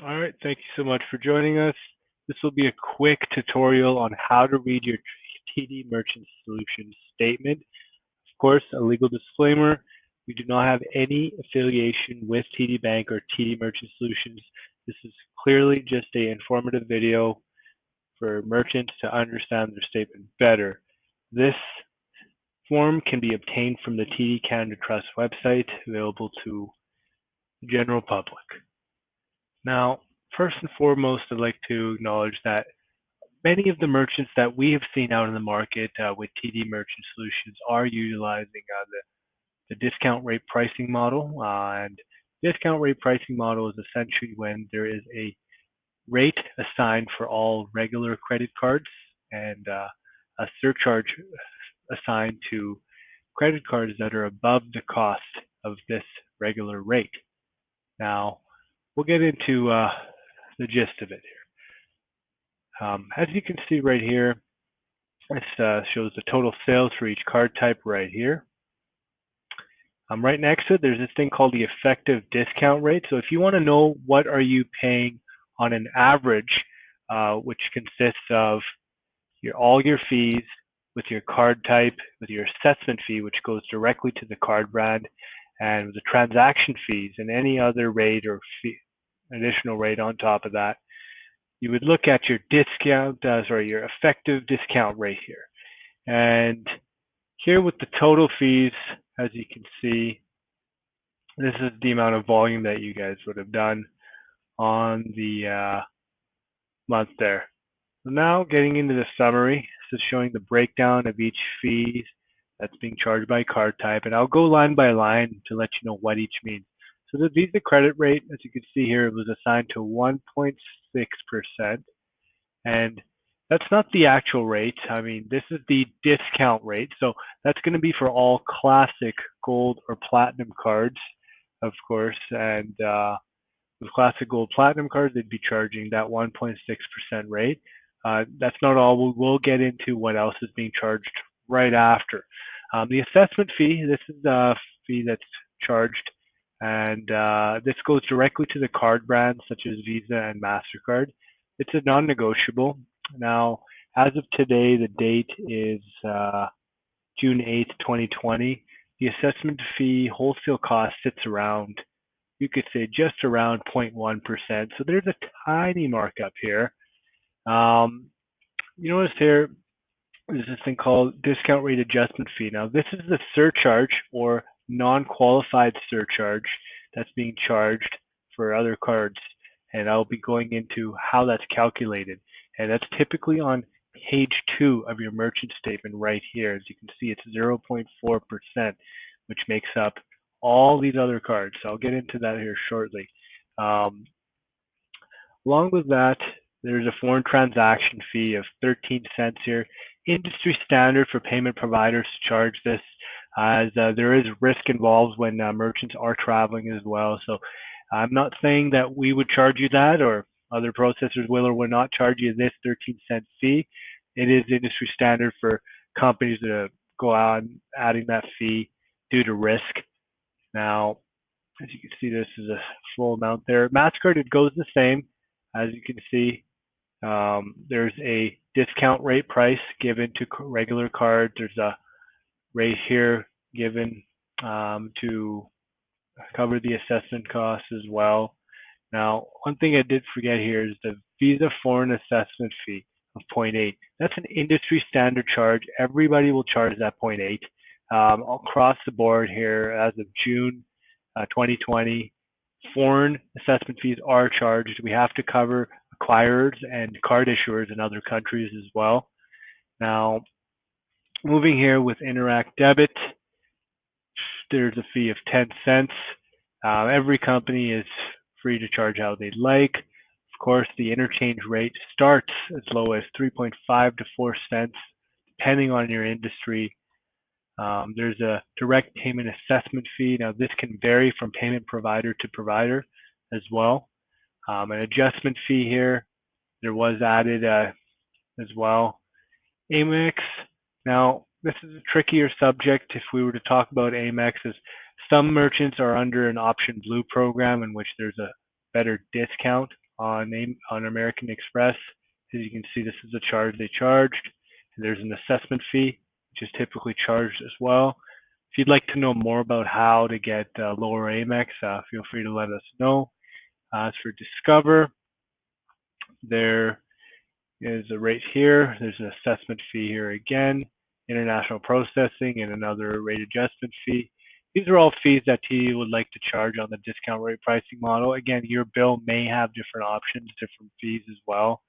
All right, thank you so much for joining us. This will be a quick tutorial on how to read your TD Merchant Solutions statement. Of course, a legal disclaimer, we do not have any affiliation with TD Bank or TD Merchant Solutions. This is clearly just an informative video for merchants to understand their statement better. This form can be obtained from the TD Canada Trust website, available to the general public. Now, first and foremost, I'd like to acknowledge that many of the merchants that we have seen out in the market with TD Merchant Solutions are utilizing the discount rate pricing model. And discount rate pricing model is essentially when there is a rate assigned for all regular credit cards and a surcharge assigned to credit cards that are above the cost of this regular rate. Now, we'll get into the gist of it here. As you can see right here, this shows the total sales for each card type right here. Right next to it, there's this thing called the effective discount rate. So if you want to know what are you paying on an average, which consists of all your fees with your card type, with your assessment fee, which goes directly to the card brand, and with the transaction fees and any other rate or fee, additional rate on top of that, you would look at your your effective discount rate here. And here with the total fees, as you can see, this is the amount of volume that you guys would have done on the month there. So now getting into the summary, this is showing the breakdown of each fee that's being charged by card type. And I'll go line by line to let you know what each means. So the Visa credit rate, as you can see here, was assigned to 1.6%. And that's not the actual rate. I mean, this is the discount rate. So that's going to be for all classic gold or platinum cards, of course. And with classic gold platinum cards, they'd be charging that 1.6% rate. That's not all. We'll get into what else is being charged right after. The assessment fee, this is a fee that's charged, and this goes directly to the card brands such as Visa and MasterCard. It's a non-negotiable. Now, as of today, the date is June 8th, 2020. The assessment fee wholesale cost sits around, you could say, just around 0.1%. So there's a tiny markup here. You notice here, there's this thing called discount rate adjustment fee. Now, this is the surcharge or non-qualified surcharge that's being charged for other cards. And I'll be going into how that's calculated. And that's typically on page 2 of your merchant statement right here. As you can see, it's 0.4%, which makes up all these other cards. So I'll get into that here shortly. Along with that, there's a foreign transaction fee of 13 cents here. Industry standard for payment providers to charge this, as there is risk involved when merchants are traveling as well. So I'm not saying that we would charge you that, or other processors will or will not charge you this 13-cent fee. It is industry standard for companies to go out and adding that fee due to risk. Now, as you can see, this is a full amount there. MasterCard, it goes the same. As you can see, there's a discount rate price given to regular cards. There's a rate here given to cover the assessment costs as well. Now, one thing I did forget here is the Visa foreign assessment fee of 0.8. That's an industry standard charge. Everybody will charge that 0.8 across the board here as of June 2020. Foreign assessment fees are charged. We have to cover acquirers and card issuers in other countries as well. Now, moving here with Interac Debit, there's a fee of 10 cents. Every company is free to charge how they'd like. Of course, the interchange rate starts as low as 3.5 to 4 cents, depending on your industry. There's a direct payment assessment fee. Now, this can vary from payment provider to provider as well. An adjustment fee here, there was added as well. Amex, now this is a trickier subject if we were to talk about Amex, as some merchants are under an Option Blue program in which there's a better discount on American Express. As you can see, this is the charge they charged. And there's an assessment fee, which is typically charged as well. If you'd like to know more about how to get lower Amex, feel free to let us know. As for Discover, there is a rate here. There's an assessment fee here again, international processing, and another rate adjustment fee. These are all fees that TD would like to charge on the discount rate pricing model. Again, your bill may have different options, different fees as well.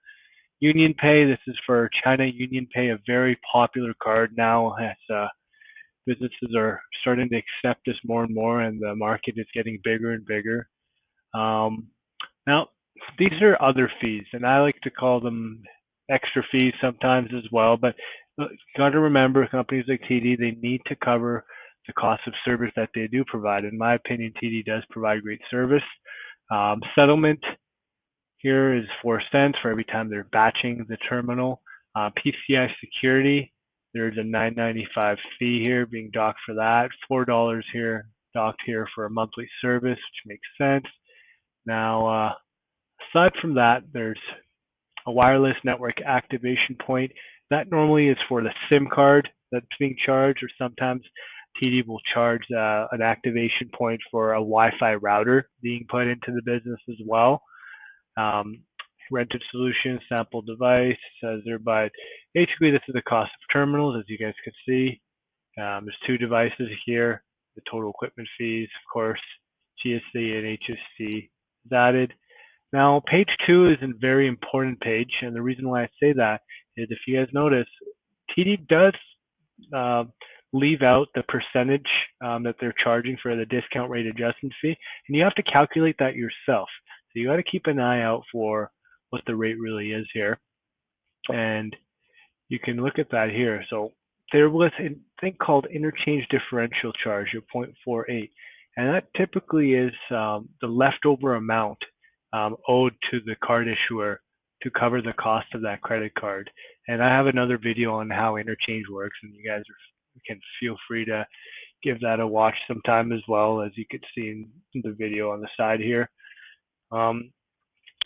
Union Pay, this is for China Union Pay, a very popular card now as businesses are starting to accept this more and more, and the market is getting bigger and bigger. Now, these are other fees, and I like to call them extra fees sometimes as well, but you got to remember companies like TD, they need to cover the cost of service that they do provide. In my opinion, TD does provide great service. Settlement here is 4 cents for every time they're batching the terminal. PCI security, there's a $9.95 fee here being docked for that. $4 here docked here for a monthly service, which makes sense. Now, aside from that, there's a wireless network activation point. That normally is for the SIM card that's being charged, or sometimes TD will charge an activation point for a Wi-Fi router being put into the business as well. Rented solution, sample device, says there, but basically this is the cost of terminals, as you guys can see. There's 2 devices here. The total equipment fees, of course, GSC and HSC is added. Now, page 2 is a very important page, and the reason why I say that is if you guys notice, TD does leave out the percentage that they're charging for the discount rate adjustment fee, and you have to calculate that yourself. So you got to keep an eye out for what the rate really is here, and you can look at that here. So there was a thing called interchange differential charge, your 0.48, and that typically is the leftover amount owed to the card issuer to cover the cost of that credit card. And I have another video on how interchange works, and you guys can feel free to give that a watch sometime as well, as you could see in the video on the side here.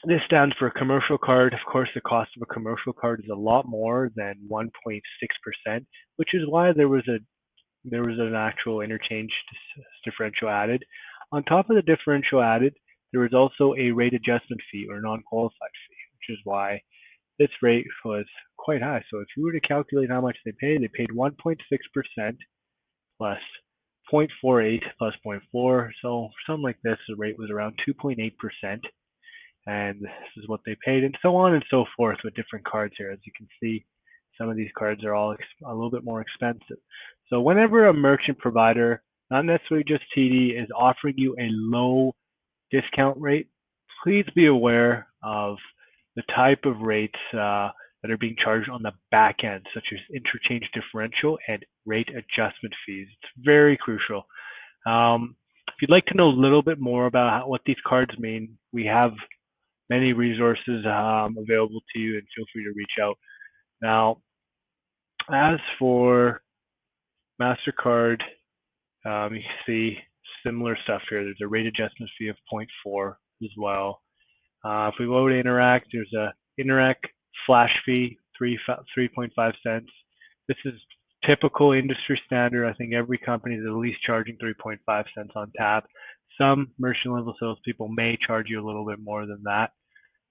This stands for a commercial card. Of course, the cost of a commercial card is a lot more than 1.6%, which is why there was an actual interchange differential added. On top of the differential added, there was also a rate adjustment fee or non-qualified fee, which is why this rate was quite high. So if you were to calculate how much they paid 1.6% plus 0.48 plus 0.4. So for something like this, the rate was around 2.8%. And this is what they paid, and so on and so forth with different cards here. As you can see, some of these cards are all a little bit more expensive. So whenever a merchant provider, not necessarily just TD, is offering you a low discount rate, please be aware of the type of rates that are being charged on the back end, such as interchange differential and rate adjustment fees. It's very crucial. If you'd like to know a little bit more about what these cards mean, we have many resources available to you, and feel free to reach out. Now, as for MasterCard, you see similar stuff here. There's a rate adjustment fee of 0.4 as well. If we go to Interac, there's a Interac flash fee, 3.5 cents. This is typical industry standard. I think every company is at least charging 3.5 cents on tap. Some merchant level salespeople may charge you a little bit more than that.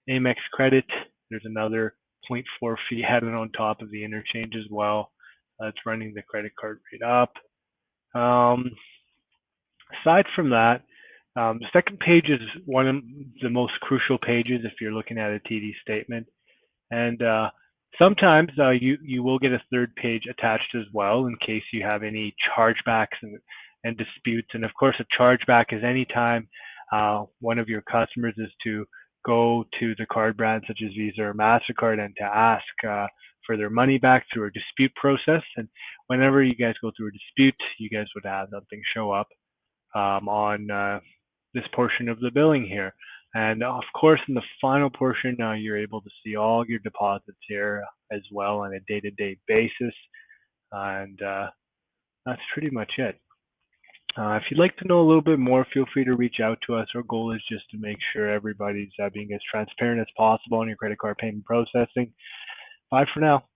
Amex credit, there's another 0.4 fee added on top of the interchange as well. It's running the credit card rate up. Aside from that, the second page is one of the most crucial pages if you're looking at a TD statement. And sometimes you will get a third page attached as well in case you have any chargebacks and disputes. And of course, a chargeback is any time one of your customers is to go to the card brand such as Visa or MasterCard and to ask for their money back through a dispute process. And whenever you guys go through a dispute, you guys would have something show up on this portion of the billing here. And of course, in the final portion, you're able to see all your deposits here as well on a day-to-day basis. And that's pretty much it. If you'd like to know a little bit more, feel free to reach out to us. Our goal is just to make sure everybody's being as transparent as possible on your credit card payment processing. Bye for now.